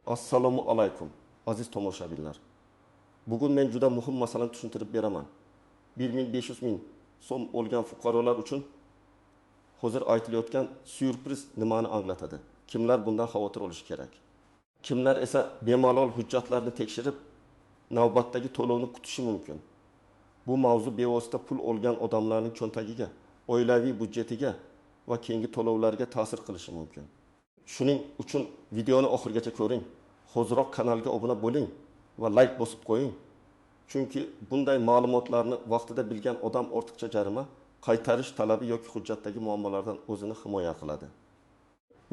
Assalomu alaykum, aziz tomoshabinlar. Bugun men juda muhim masalani tushuntirib beraman. 1500 ming so'm olgan fuqarolar uchun hozir aytilayotgan syurpriz nimani anglatadi? Kimlar bundan xavotir olishi kerak? Kimlar esa bemalol hujjatlarni tekshirib, navbatdagi to'lovni kutishi mumkin? Bu mavzu bevosita pul olgan odamlarning cho'ntagiga, oilaviy budjetiga va keyingi to'lovlarga ta'sir qilishi mumkin. Shuning uchun videoni oxirigacha ko'ring. Hoziroq kanalga obuna bo'ling va like bosib qo'ying. Chunki bunday ma'lumotlarni vaqtida bilgan odam ortiqcha jarima, qaytarish talabi yoki hujjatdagi muammolardan o'zini himoya qiladi.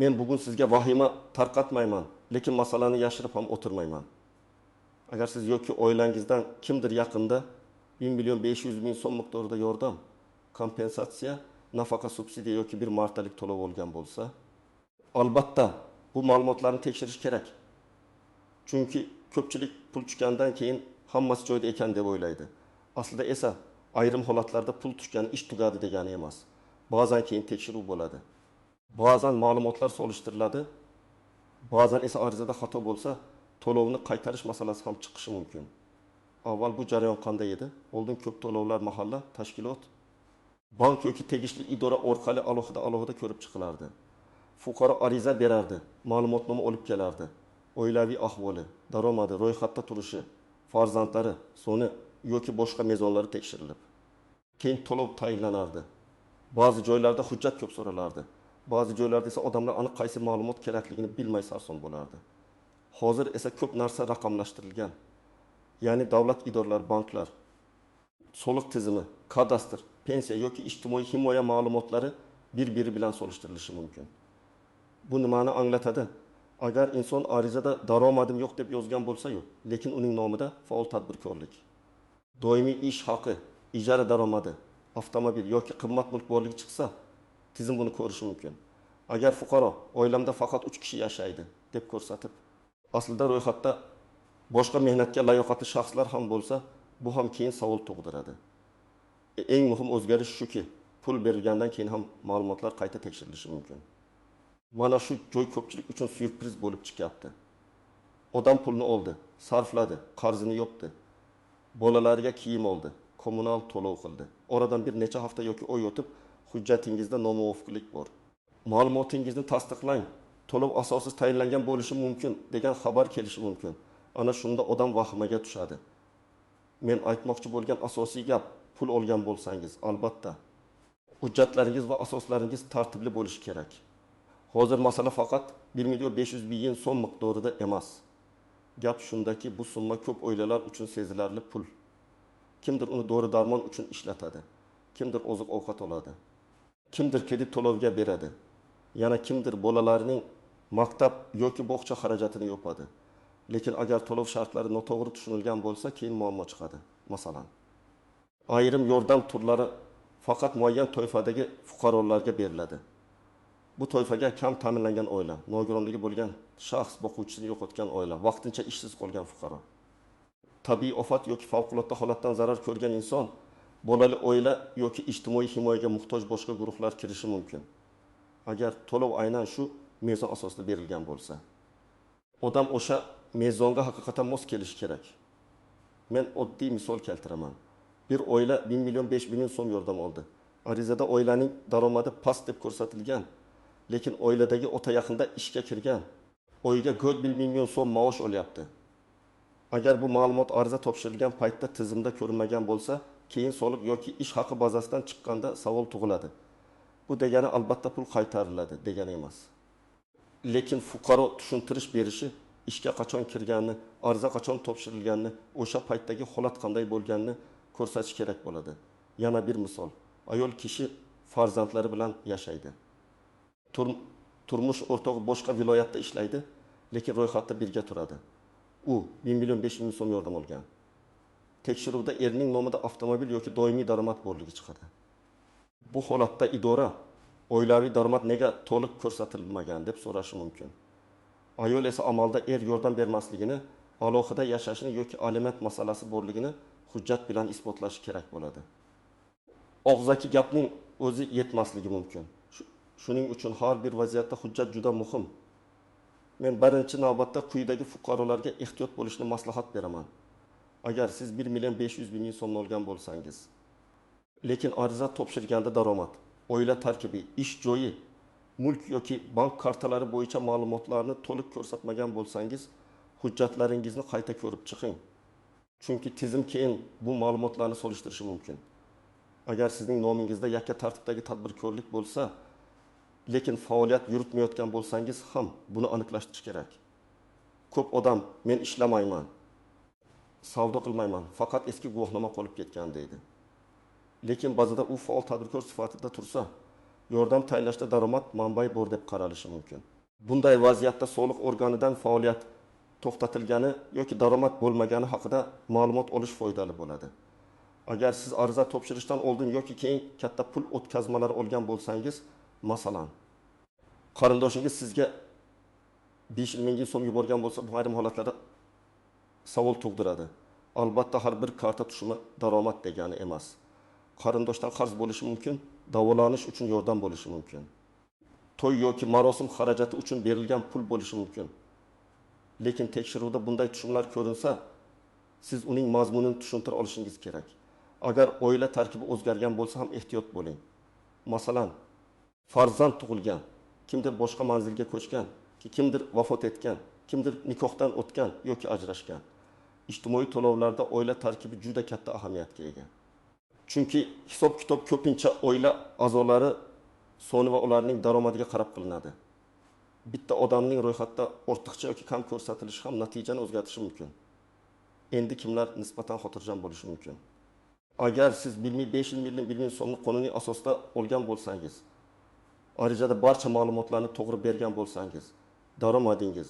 Men bugun sizga vahima tarqatmayman, lekin masalani yashirib ham o'tirmayman. Agar siz yoki oilangizdan kimdir yaqinda 1.500 ming so'm miqdorida yordam, kompensatsiya, nafaqa subsidiya yoki bir martalik to'lov olgan bo'lsa, albatta bu ma'lumotlarni tekshirish kerak. Chunki ko'pchilik pul tushgandan keyin hammasi joyida ekan deb o'ylaydi. Aslida esa ayrim holatlarda pul tushgan ish tugadi degani emas. Ba'zan keyin tekshiruv bo'ladi. Ba'zan ma'lumotlar solishtiriladi. Ba'zan esa arizada xato bo'lsa, to'lovni qaytarish masalasi ham chiqishi mumkin. Avval bu jarayon qanday edi? Oldin ko'p to'lovlar mahalla, tashkilot, bank yoki tegishli idora orqali alohida ko'rib chiqilardi. Fuqaro ariza berardi, ma'lumotnoma olib kelardi. Oilaviy ahvoli, daromadi, ro'yxatda turishi, farzandlari, soni yoki boshqa mezonlari tekshirilib, keyin to'lov tayinlanardi. Ba'zi joylarda hujjat ko'p so'ralardi. Ba'zi joylarda esa odamlar aniq qaysi ma'lumot kerakligini bilmay sarson bo'lardi. Hozir esa ko'p narsa raqamlashtirilgan. Ya'ni davlat idoralari, banklar, soliq tizimi, kadastr, pensiya yoki ijtimoiy himoya ma'lumotlari bir-biri bilan solishtirilishi mumkin. Bu nimani anglatadi? Agar inson arizada daromadim yo'q deb yozgan bo'lsa-yu, lekin uning nomida faol tadbirkorlik, doimiy ish haqi, ijara daromadi, avtomobil yoki qimmat mulk borligi chiqsa, tizim buni ko'rishi mumkin. Agar fuqaro oilamda faqat 3 kishi yashaydi deb ko'rsatib, aslida ro'yxatda boshqa mehnatga layoqatli shaxslar ham bo'lsa, bu ham keyin savol tug'diradi. Eng muhim o'zgarish shuki, pul berilgandan keyin ham ma'lumotlar qayta tekshirilishi mumkin. Mana shu joy ko'pchilik uchun syurpriz bo'lib chiqyapti. Odam pulni oldi, sarfladi, qarzini yopdi. Bolalariga kiyim oldi, kommunal to'lov qildi. Oradan bir necha hafta yoki oy o'tib, hujjatingizda nomuvofiqlik bor. Ma'lumotingizni tasdiqlang, to'lov asossiz tayinlangan bo'lishi mumkin degan xabar kelishi mumkin. Ana shunda odam vahimaga tushadi. Men aytmoqchi bo'lgan asosiy gap, pul olgan bo'lsangiz, albatta hujjatlaringiz va asoslaringiz tartibli bo'lishi kerak. Hozir masala faqat 1.500 ming so'm miqdorida emas. Gap shundaki, bu summa ko'p oilalar uchun sezilarli pul. Kimdir uni dori-darmon uchun ishlatadi, kimdir oziq-ovqat oladi, kimdir kredit to'lovga beradi, yana kimdir bolalarining maktab yoki bog'cha xarajatini yopadi. Lekin agar to'lov shartlari noto'g'ri tushunilgan bo'lsa, keyin muammo chiqadi. Masalan, ayrim yordam turlari faqat muayyan toifadagi fuqarolarga beriladi. Bu toifaga kam ta'minlangan oila, nogironligi bo'lgan shaxs, boquvchisini yo'qotgan oila, vaqtincha ishsiz qolgan fuqaro, tabiiy ofat yoki favqulodda holatdan zarar ko'rgan inson, bolali oila yoki ijtimoiy himoyaga muhtoj boshqa guruhlar kirishi mumkin. Agar to'lov aynan shu mezon asosida berilgan bo'lsa, odam o'sha mezonga haqiqatan mos kelishi kerak. Men oddiy misol keltiraman. Bir oila 1.5 million so'm yordam oldi. Arizada oilaning daromadi past deb ko'rsatilgan, lekin oiladagi ota yaqinda ishga kirgan, oyiga 4 million so'm maosh olyapti. Agar bu ma'lumot ariza topshirilgan paytda tizimda ko'rinmagan bo'lsa, keyin soliq yoki ish haqi bazasidan chiqqanda savol tug'iladi. Bu degani albatta pul qaytariladi degani emas. Lekin fuqaro tushuntirish berishi, ishga qachon kirganini, ariza qachon topshirilganini, o'sha paytdagi holat qanday bo'lganini ko'rsatish kerak bo'ladi. Yana bir misol. Ayol kishi farzandlari bilan yashaydi. Turmush o'rtog'i boshqa viloyatda ishlaydi, lekin ro'yxatda birga turadi. U 1.5 ming so'm yordam olgan. Tekshiruvda erning nomida avtomobil yoki doimiy daromad borligi chiqadi. Bu holatda idora oilaviy daromad nega to'liq ko'rsatilmagan deb so'rashi mumkin. Ayol esa amalda er yordam bermasligini, alohida yashashini yoki aliment masalasi borligini hujjat bilan isbotlashi kerak bo'ladi. Og'zaki gapning o'zi yetmasligi mumkin. Shuning uchun har bir vaziyatda hujjat juda muhim. Men birinchi navbatda quyidagi fuqarolarga ehtiyot bo'lishni maslahat beraman. Agar siz 1.500.000 so'mni olgan bo'lsangiz, lekin ariza topshirganda daromad, oila tarkibi, ish joyi, mulk yoki bank kartalari bo'yicha ma'lumotlarni to'liq ko'rsatmagan bo'lsangiz, hujjatlaringizni qayta ko'rib chiqing. Chunki tizim keyin bu ma'lumotlarni solishtirishi mumkin. Agar sizning nomingizda yakka tartibdagi tadbirkorlik bo'lsa, lekin faoliyat yuritmayotgan bo'lsangiz ham buni aniqlashtirish kerak. Ko'p odam men ishlamayman, savdo qilmayman, faqat eski guvohnoma qolib ketgan deydi. Lekin ba'zida u faol tadbirkor sifatida tursa, yordam tayinlashda daromad manbai bor deb qaralishi mumkin. Bunday vaziyatda soliq organidan faoliyat to'xtatilgani yoki daromad bo'lmagani haqida ma'lumot olish foydali bo'ladi. Agar siz ariza topshirishdan oldin yoki keyin katta pul o'tkazmalari olgan bo'lsangiz, masalan, qarindoshingiz sizga 5.000 so'm yuborgan bo'lsa, bu ayrim holatlarda savol tug'diradi. Albatta har bir karta tushumi daromad degani emas. Qarindoshdan qarz bo'lishi mumkin, davolanish uchun yordam bo'lishi mumkin. To'y yoki marosim xarajati uchun berilgan pul bo'lishi mumkin. Lekin tekshiruvda bunday tushumlar ko'rinsa, siz uning mazmunini tushuntira olishingiz kerak. Agar oila tarkibi o'zgargan bo'lsa ham ehtiyot bo'ling. Masalan, farzand tug'ilgan, kimdir boshqa manzilga ko'chgan, kimdir vafot etgan, kimdir nikohdan o'tgan yoki ajrashgan. Ijtimoiy to'lovlarda oila tarkibi juda katta ahamiyatga ega. Chunki hisob-kitob ko'pincha oila a'zolari soni va ularning daromadiga qarab qilinadi. Bitta odamning ro'yxatda ortiqcha yoki kam ko'rsatilishi ham natijani o'zgartirishi mumkin. Endi kimlar nisbatan xotirjam bo'lishi mumkin? Agar siz 1.500.000 so'mni qonuniy asosda olgan bo'lsangiz, arizada barcha ma'lumotlarni to'g'ri bergan bo'lsangiz, daromadingiz,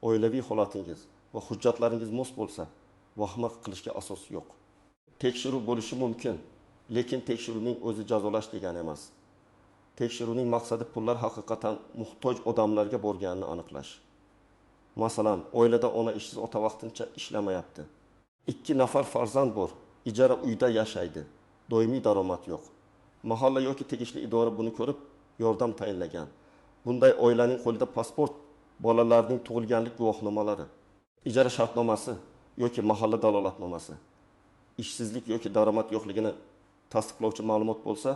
oilaviy holatingiz va hujjatlaringiz mos bo'lsa, vahima qilishga asos yo'q. Tekshiruv bo'lishi mumkin, lekin tekshiruvning o'zi jazolash degani emas. Tekshiruvning maqsadi pullar haqiqatan muhtoj odamlarga borganini aniqlash. Masalan, oilada ona ishsiz, ota vaqtincha ishlamayapti. 2 nafar farzand bor, ijara uyda yashaydi. Doimiy daromad yo'q. Mahalla yoki tegishli idora buni ko'rib yordam tayinlagan. Bunday oilaning qo'lida pasport, bolalarning tug'ilganlik guvohnomalari, ijara shartnomasi yoki mahalla dalolatnomasi, ishsizlik yoki daromad yo'qligini tasdiqlovchi ma'lumot bo'lsa,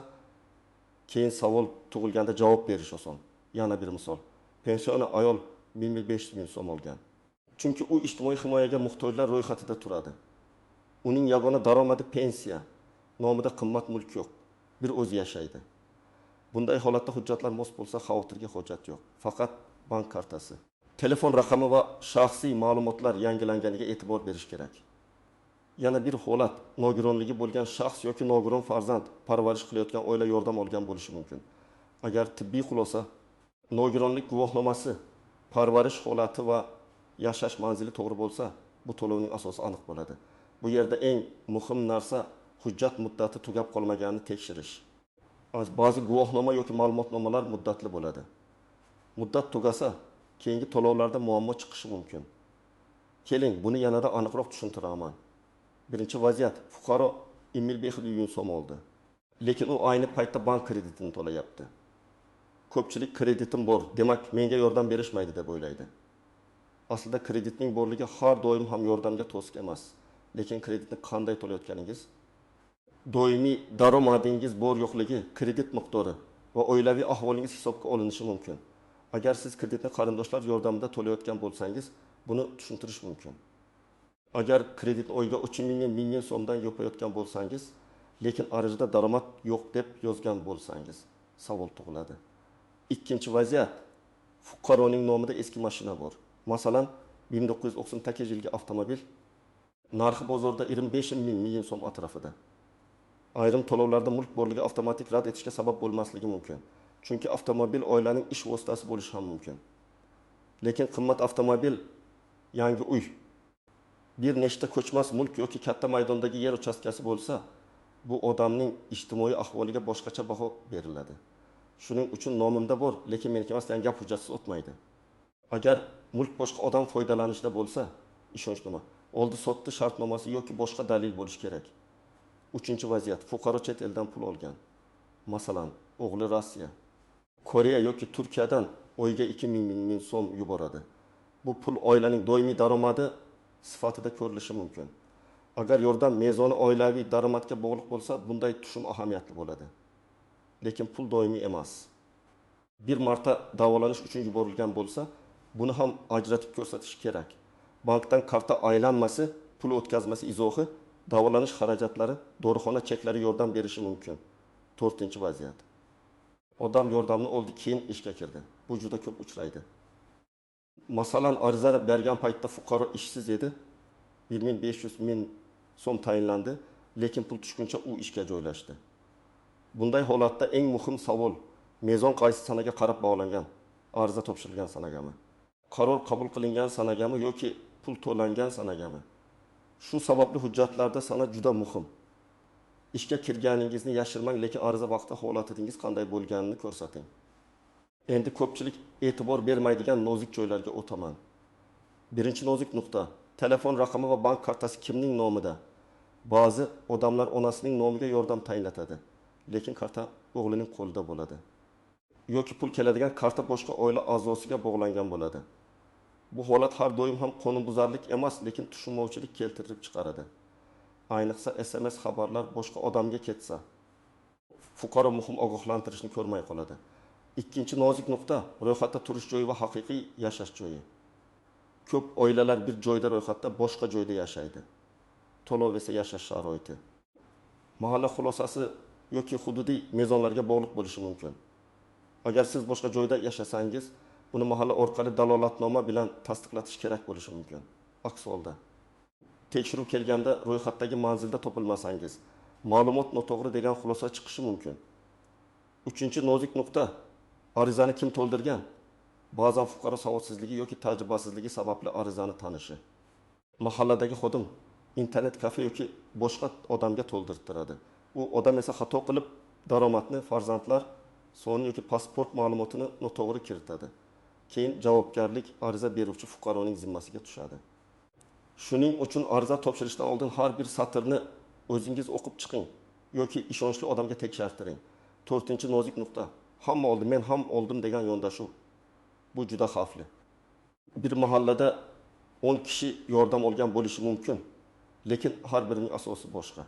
keyin savol tug'ilganda javob berish oson. Yana bir misol. Pensioni ayol 1.500.000 so'm olgan. Chunki u ijtimoiy himoyaga muhtojlar ro'yxatida turadi. Uning yagona daromadi pensiya, nomida qimmat mulk yo'q. Bir o'zi yashaydi. Bunday holatda hujjatlar mos bo'lsa, xavotirga hojat yo'q. Faqat bank kartasi, telefon raqami va shaxsiy ma'lumotlar yangilanganiga e'tibor berish kerak. Yana bir holat, nogironligi bo'lgan shaxs yoki nogiron farzand parvarish qilayotgan oila yordam olgan bo'lishi mumkin. Agar tibbiy xulosa, nogironlik guvohnomasi, parvarish holati va yashash manzili to'g'ri bo'lsa, bu to'lovning asosi aniq bo'ladi. Bu yerda eng muhim narsa hujjat muddati tugab qolmaganini tekshirish. Ba'zi guvohnoma yoki ma'lumotnomalar muddatli bo'ladi. Muddat tugasa, keyingi to'lovlarda muammo chiqishi mumkin. Keling, buni yanada aniqroq tushuntiraman. Birinchi vaziyat, fuqaro 1.500.000 so'm oldi. Lekin u ayni paytda bank kreditini to'layapti. Ko'pchilik kreditim bor, demak menga yordam berishmaydi deb o'ylaydi. Aslida kreditning borligi har doim ham yordamga to'siq emas. Lekin kreditni qanday to'layotganingiz, doimiy daromadingiz bor yo'qligi, kredit miqdori va oilaviy ahvolingiz hisobga olinishi mumkin. Agar siz kreditni qarindoshlar yordamida to'layotgan bo'lsangiz, buni tushuntirish mumkin. Agar kredit oyiga 3.000 so'mdan yopayotgan bo'lsangiz, lekin arizada daromad yo'q deb yozgan bo'lsangiz, savol tug'iladi. Ikkinchi vaziyat, fuqaroning nomida eski mashina bor. Masalan, 1998 yilgi avtomobil narxi bozorda 25.000 so'm atrofida. Ayrim to'lovlarda mulk borligi avtomatik rad etishga sabab bo'lmasligi mumkin. Chunki avtomobil oilaning ish vositasi bo'lishi ham mumkin. Lekin qimmat avtomobil, yangi uy, bir nechta ko'chmas mulk yoki katta maydondagi yer uchastkasi bo'lsa, bu odamning ijtimoiy ahvoliga boshqacha baho beriladi. Shuning uchun nomimda bor, lekin meniki emas degan gap hujjatsiz o'tmaydi. Agar mulk boshqa odam foydalanishida bo'lsa, ishonchnoma, oldi-sotdi shartnomasi yoki boshqa dalil bo'lishi kerak. Uchinchi vaziyat, fuqaro chet eldan pul olgan. Masalan, o'g'li Rossiya, Koreya yoki Turkiyadan oyiga 2.000 so'm yuboradi. Bu pul oilaning doimiy daromadi sifatida ko'rilishi mumkin. Agar yordam mezoni oilaviy daromadga bog'liq bo'lsa, bunday tushum ahamiyatli bo'ladi. Lekin pul doimiy emas. Bir marta davolanish uchun yuborilgan bo'lsa, buni ham ajratib ko'rsatish kerak. Bankdan karta aylanmasi, pul o'tkazmasi izohi davolanish xarajatlari, dorixona cheklari yordam berishi mumkin. 4-vaziyat. Odam yordamni oldi, keyin ishga kirdi. Bu juda ko'p uchraydi. Masalan, ariza bergan paytda fuqaro ishsiz edi. 1.500 ming so'm tayinlandi, lekin pul tushguncha u ishga joylashdi. Bunday holatda eng muhim savol, mezon qaysi sanaga qarab bog'langan? Ariza topshirilgan sanagami? Qaror qabul qilingan sanagami yoki pul to'langan sanagami? Shu sababli hujjatlarda sana juda muhim. Ishga kirganingizni yashirmang, lekin ariza vaqtida holatingiz qanday bo'lganini ko'rsating. Endi ko'pchilik e'tibor bermaydigan nozik joylarga o'taman. Birinchi nozik nuqta: telefon raqami va bank kartasi kimning nomida? Ba'zi odamlar onasining nomiga yordam tayinlatadi, lekin karta o'g'lining qo'lida bo'ladi. Yoki pul keladigan karta boshqa oila a'zosiga bog'langan bo'ladi. Bu holat har doim ham qonunbuzarlik emas, lekin tushunmovchilik keltirib chiqaradi. Ayniqsa SMS xabarlar boshqa odamga ketsa, fuqaro muhim ogohlantirishni ko'rmay qoladi. Ikkinchi nozik nuqta: ro'yxatda turish joyi va haqiqiy yashash joyi. Ko'p oilalar bir joyda ro'yxatda, boshqa joyda yashaydi. To'lov esa yashash sharoiti. Mahalla xulosasi yoki hududiy mezonlarga bog'liq bo'lishi mumkin. Agar siz boshqa joyda yashasangiz, buni mahalla orqali dalolatnoma bilan tasdiqlatish kerak bo'lishi mumkin. Aks holda tekshiruv kelganda ro'yxatdagi manzilda topilmasangiz, ma'lumot noto'g'ri degan xulosa chiqishi mumkin. Uchinchi nozik nuqta: arizani kim to'ldirgan? Ba'zan fuqaro savodsizligi yoki tajribasizligi sababli arizani tanishi. Mahalladagi xodim internet kafe yoki boshqa odamga to'ldirtiradi. U odam esa xato qilib daromadni, farzandlar soni yoki pasport ma'lumotini noto'g'ri kiritadi. Keyin javobgarlik ariza beruvchi fuqaroning zimmasiga tushadi. Shuning uchun ariza topshirishdan oldin har bir satrni o'zingiz o'qib chiqing yoki ishonchli odamga tekshirtiring. 4-nozik nuqta: hamma oldi, men ham oldim degan yondashuv. Bu juda xavfli. Bir mahallada 10 kishi yordam olgan bo'lishi mumkin, lekin har birining asosi boshqa.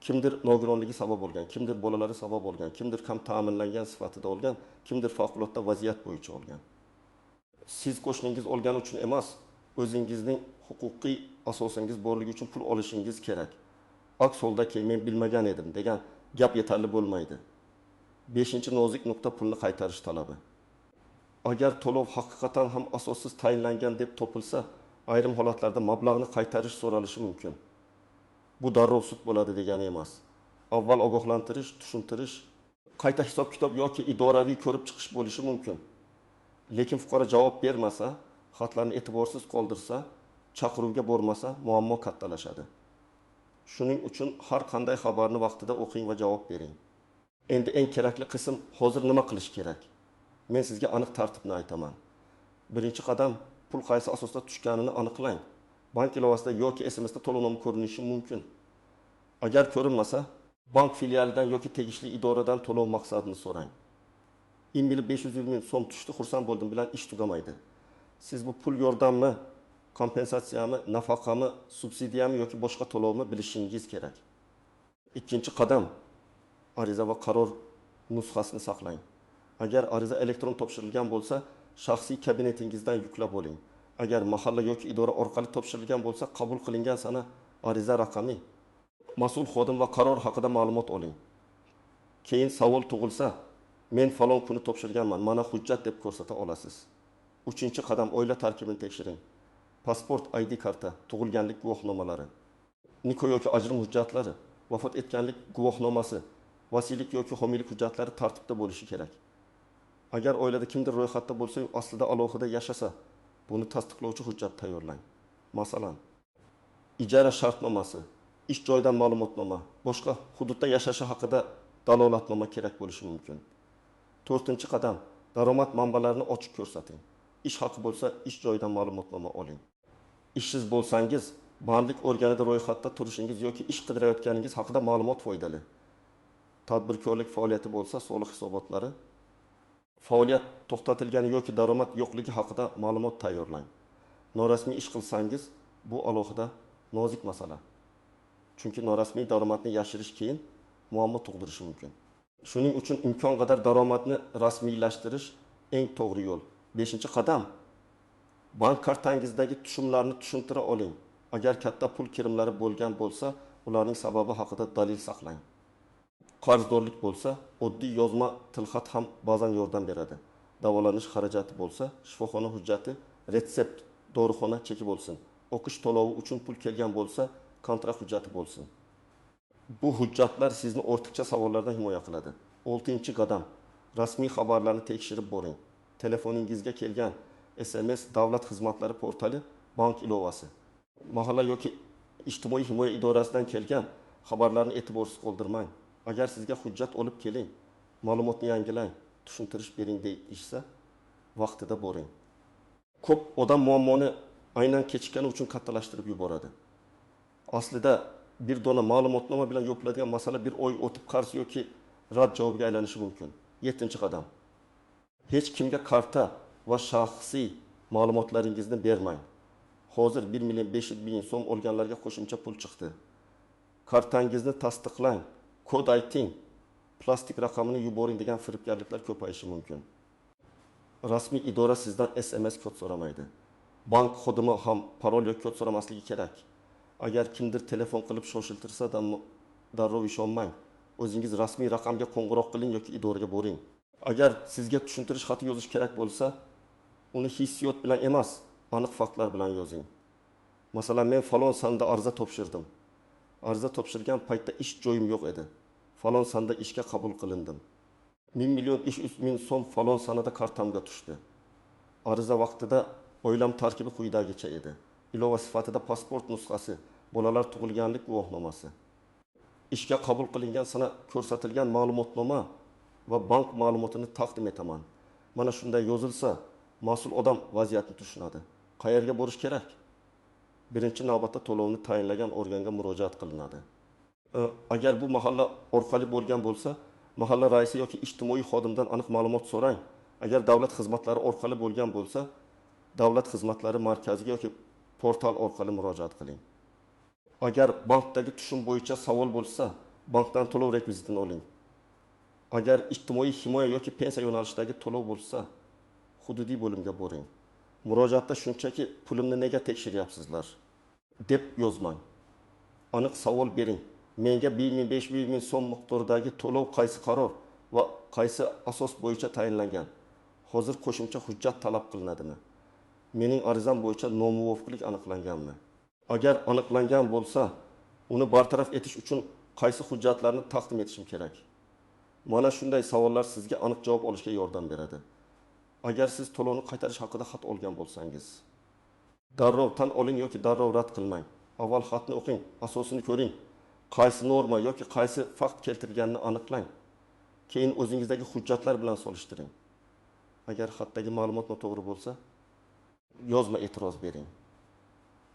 Kimdir nogironligi sabab bo'lgan, kimdir bolalari sabab bo'lgan, kimdir kam ta'minlangan sifatida olgan, kimdir favqulodda vaziyat bo'yicha olgan. Siz qo'shningiz olgani uchun emas, o'zingizning huquqiy asosingiz borligi uchun pul olishingiz kerak. Aks holda men bilmagan edim degan gap yetarli bo'lmaydi. 5-nozik nuqta: pulni qaytarish talabi. Agar to'lov haqiqatan ham asossiz tayinlangan deb topilsa, ayrim holatlarda mablag'ni qaytarish so'ralishi mumkin. Bu darrov sud bo'ladi degani emas. Avval ogohlantirish, tushuntirish, qayta hisob-kitob yoki idoraviy ko'rib chiqish bo'lishi mumkin. Lekin fuqaro javob bermasa, xatlarni e'tiborsiz qoldirsa, chaqiruvga bormasa, muammo kattalashadi. Shuning uchun har qanday xabarni vaqtida o'qing va javob bering. Endi eng kerakli qism: hozir nima qilish kerak? Men sizga aniq tartibni aytaman. Birinchi qadam: pul qaysi asosda tushganini aniqlang. Bank ilovasida yoki SMSda to'lov ko'rinishi mumkin. Agar ko'rinmasa, bank filialidan yoki tegishli idoradan to'lov maqsadini so'rang. 500 ming so'm tushdi, xursand bo'ldim bilan ish tugamaydi. Siz bu pul yordammi, kompensatsiyami, nafaqami, subsidiyami yoki boshqa to'lovmi bilishingiz kerak. Ikkinchi qadam: ariza va qaror nusxasini saqlang. Agar ariza elektron topshirilgan bo'lsa, shaxsiy kabinetingizdan yuklab oling. Agar mahalla yoki idora orqali topshirilgan bo'lsa, qabul qilingan sana ariza raqami, mas'ul xodim va qaror haqida ma'lumot oling. Keyin savol tug'ilsa, men falon kuni topshirganman, mana hujjat deb ko'rsata olasiz. 3-qadam: oila tarkibini tekshiring. Pasport, ID karta, tug'ilganlik guvohnomalari, nikoh yoki ajrim hujjatlari, vafot etganlik guvohnomasi, vasiylik yoki homiylik hujjatlari tartibda bo'lishi kerak. Agar oilada kimdir ro'yxatda bo'lsa, aslida alohida yashasa, buni tasdiqlovchi hujjat tayyorlang. Masalan, ijara shartnomasi, ish joyidan ma'lumotnoma, boshqa hududda yashashi haqida dalolatnoma kerak bo'lishi mumkin. 4-qadam: daromad manbalarini ochiq ko'rsating. Ish haqi bo'lsa, ish joyidan ma'lumotnoma oling. Ishsiz bo'lsangiz, bandlik organida ro'yxatda turishingiz yoki ish qidirayotganingiz haqida ma'lumot foydali. Tadbirkorlik faoliyati bo'lsa, soliq hisobotlari, faoliyat to'xtatilgani yoki daromad yo'qligi haqida ma'lumot tayyorlang. Norasmiy ish qilsangiz, bu alohida nozik masala. Chunki norasmiy daromadni yashirish keyin muammo tug'dirishi mumkin. Shuning uchun imkon qadar daromadni rasmiylashtirish eng to'g'ri yo'l. 5-qadam, bank kartangizdagi tushumlarni tushuntira oling. Agar katta pul kirimlari bo'lgan bo'lsa, ularning sababi haqida dalil saqlang. Qarzdorlik bo'lsa, oddiy yozma tilxat ham ba'zan yordam beradi. Davolanish xarajati bo'lsa, shifoxona hujjati, retsept, dorixona cheki bo'lsin. O'qish to'lovi uchun pul kelgan bo'lsa, kontrakt hujjati bo'lsin. Bu hujjatlar sizni ortiqcha savollardan himoya qiladi. 6-qadam, rasmiy xabarlarni tekshirib boring. Telefoningizga kelgan SMS davlat xizmatlari portali, bank ilovasi, mahalla yoki ijtimoiy himoya idorasidan kelgan xabarlarni e'tiborsiz qoldirmang. Agar sizga hujjat olib keling, ma'lumotni yangilang, tushuntirish bering deyishsa, vaqtida boring. Ko'p odam muammoni aynan kechikkani uchun kattalashtirib yuboradi. Aslida bir dona ma'lumotnoma bilan yopiladigan masala bir oy o'tib qarz yoki rad javobiga aylanishi mumkin. 7-qadam. Hech kimga karta va shaxsiy ma'lumotlaringizni bermang. Hozir 1.500.000 so'm olganlarga qo'shimcha pul chiqdi. Kartangizni tasdiqlang, kod ayting, plastik raqamini yuboring degan firibgarliklar ko'payishi mumkin. Rasmiy idora sizdan SMS kod so'ramaydi. Bank xodimi ham parol yoki kod so'ramasligi kerak. Agar kimdir telefon qilib shoshiltirsa, darrov ishonmang. O'zingiz rasmiy raqamga qo'ng'iroq qiling yoki idoraga boring. Agar sizga tushuntirish xati yozish kerak bo'lsa, uni hissiyot bilan emas, aniq faktlar bilan yozing. Masalan, men falon sanda ariza topshirdim. Ariza topshirgan paytda ish joyim yo'q edi. Falon sanda ishga qabul qilindim. 1.500.000 so'm falon sanada kartamga tushdi. Ariza vaqtida oilam tarkibi quyidagicha edi. Ilova sifatida pasport nusxasi, bolalar tug'ilganlik guvohnomasi. Ishga qabul qilingan sana ko'rsatilgan ma'lumotnoma va bank ma'lumotini taqdim etaman. Mana shunday yozilsa, mas'ul odam vaziyatni tushunadi. Qayerga borish kerak? Birinchi navbatda to'lovni tayinlagan organga murojaat qilinadi. Agar bu mahalla orqali bo'lgan bo'lsa, mahalla raisi yoki ijtimoiy xodimdan aniq ma'lumot so'rang. Agar davlat xizmatlari orqali bo'lgan bo'lsa, davlat xizmatlari markaziga yoki portal orqali murojaat qiling. Agar bankdagi tushum bo'yicha savol bo'lsa, bankdan to'lov rekvizitini oling. Agar ijtimoiy himoya yoki pensiya yo'nalishidagi to'lov bo'lsa, hududiy bo'limga boring. Murojaatda shunchaki pulimni nega tekshiryapsizlar deb yozmang. Aniq savol bering. Menga 1.500.000 so'm miqdoridagi to'lov qaysi qaror va qaysi asos bo'yicha tayinlangan? Hozir qo'shimcha hujjat talab qilinadimi? Mening arizam bo'yicha nomuvofiqlik aniqlanganmi? Agar aniqlangan bo'lsa, uni bartaraf etish uchun qaysi hujjatlarni taqdim etishim kerak? Mana shunday savollar sizga aniq javob olishga yordam beradi. Agar siz to'lovni qaytarish haqida xat olgan bo'lsangiz, darrov tan oling yoki darrov rad qilmang. Avval xatni o'qing, asosini ko'ring. Qaysi norma yoki qaysi fakt keltirganini aniqlang. Keyin o'zingizdagi hujjatlar bilan solishtiring. Agar xatdagi ma'lumot noto'g'ri bo'lsa, yozma e'tiroz bering.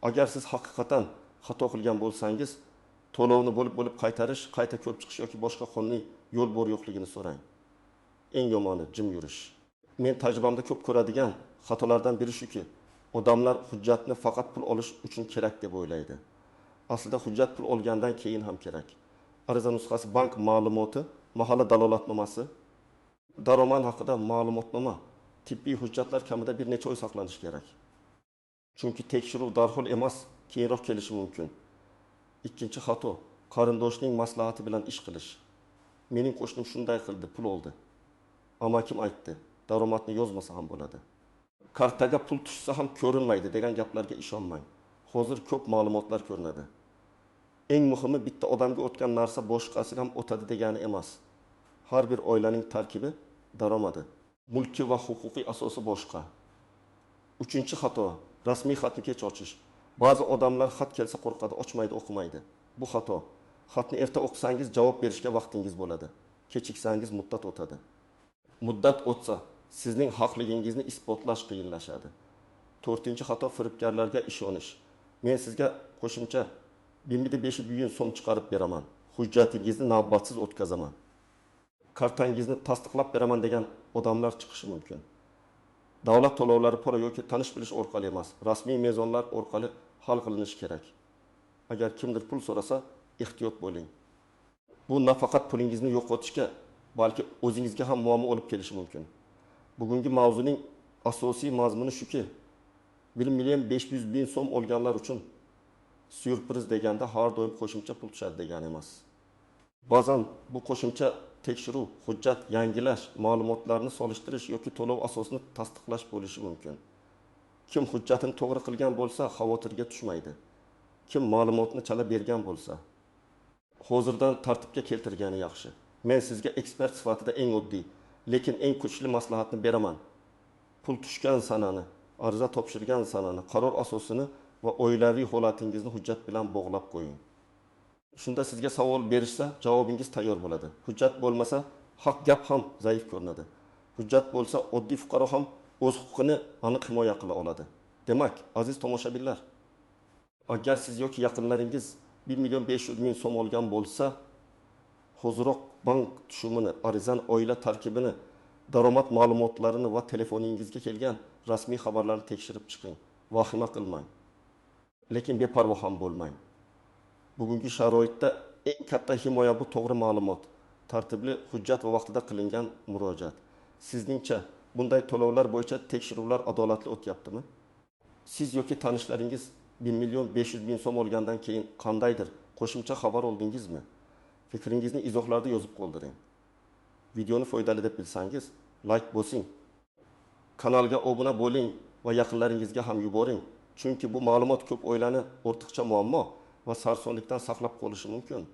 Agar siz haqiqatan xato qilgan bo'lsangiz, to'lovni bo'lib qaytarish, qayta ko'rib chiqish yoki boshqa qonuniy yo'l bor yo'qligini so'rang. Eng yomoni jim yurish. Men tajribamda ko'p ko'radigan xatolardan biri shuki, odamlar hujjatni faqat pul olish uchun kerak deb o'ylaydi. Aslida hujjat pul olgandan keyin ham kerak. Ariza nusxasi, bank ma'lumoti, mahalla dalolatnomasi, daromad haqida ma'lumotnoma, tibbiy hujjatlar kamida bir necha oy saqlanishi kerak. Chunki tekshiruv darhol emas, keyinroq kelishi mumkin. Ikkinchi xato, qarindoshning maslahati bilan ish qilish. Mening qo'shnim shunday qildi, pul oldi. Amakim aytdi, daromadni yozmasa ham bo'ladi. Kartaga pul tushsa ham ko'rinmaydi degan gaplarga ishonmang. Hozir ko'p ma'lumotlar ko'rinadi. Eng muhimi, bitta odamga o'tgan narsa boshqasiga ham o'tadi degani emas. Har bir oilaning tarkibi, daromadi, mulki va huquqiy asosi boshqa. Uchinchi xato, rasmiy xatni kech ochish. Ba'zi odamlar xat kelsa qo'rqadi, ochmaydi, o'qimaydi. Bu xato. Xatni erta o'qisangiz javob berishga vaqtingiz bo'ladi. Kechiksangiz muddat o'tadi. Muddat o'tsa, sizning haqligingizni isbotlash qiyinlashadi. 4-xato, firibgarlarga ishonish. Men sizga qo'shimcha 1.500.000 so'm chiqarib beraman. Hujjatingizni navbatsiz o'tkazaman. kartangizni tasdiqlab beraman degan odamlar chiqishi mumkin. Davlat to'lovlari pora yoki tanish bilish orqali emas, rasmiy mezonlar orqali hal qilinishi kerak. Agar kimdir pul so'rasa, ehtiyot bo'ling. Bu nafaqat pulingizni yo'qotishga, balki o'zingizga ham muammo olib kelishi mumkin. Bugungi mavzuning asosiy mazmuni shuki, 1.500.000 so'm olganlar uchun syurpriz deganda har doim qo'shimcha pul tushadi degani emas. Ba'zan bu qo'shimcha tekshiruv, hujjat yangilash, ma'lumotlarni solishtirish yoki to'lov asosini tasdiqlash bo'lishi mumkin. Kim hujjatini to'g'ri qilgan bo'lsa, xavotirga tushmaydi. Kim ma'lumotni chala bergan bo'lsa, hozirdan tartibga keltirgani yaxshi. Men sizga ekspert sifatida eng oddiy, lekin eng kuchli maslahatni beraman. Pul tushgan sanani, ariza topshirgan sanani, qaror asosini va oilaviy holatingizni hujjat bilan bog'lab qo'ying. Shunda sizga savol berishsa, javobingiz tayyor bo'ladi. Hujjat bo'lmasa, haq gap ham zaif ko'rinadi. Hujjat bo'lsa, oddiy fuqaro ham o'z huquqini aniq himoya qila oladi. Demak, aziz tomoshabinlar, agar siz yoki yaqinlaringiz 1.500.000 so'm olgan bo'lsa, hoziroq bank tushumini, arizani, oila tarkibini, daromad ma'lumotlarini va telefoningizga kelgan rasmiy xabarlarni tekshirib chiqing. Vahima qilmang. Lekin beparvo ham bo'lmang. Bugungi sharoitda eng katta himoya bu to'g'ri ma'lumot, tartibli hujjat va vaqtida qilingan murojaat. Sizningcha bunday to'lovlar bo'yicha tekshiruvlar adolatli o'tyaptimi? Siz yoki tanishlaringiz 1.500.000 so'm olgandan keyin qandaydir qo'shimcha xabar oldingizmi? Fikringizni izohlarda yozib qoldiring. Videoni foydali deb bilsangiz, like bosing. Kanalga obuna bo'ling va yaqinlaringizga ham yuboring. Chunki bu ma'lumot ko'p oilani ortiqcha muammo va sarsonlikdan saqlab qolishi mumkin.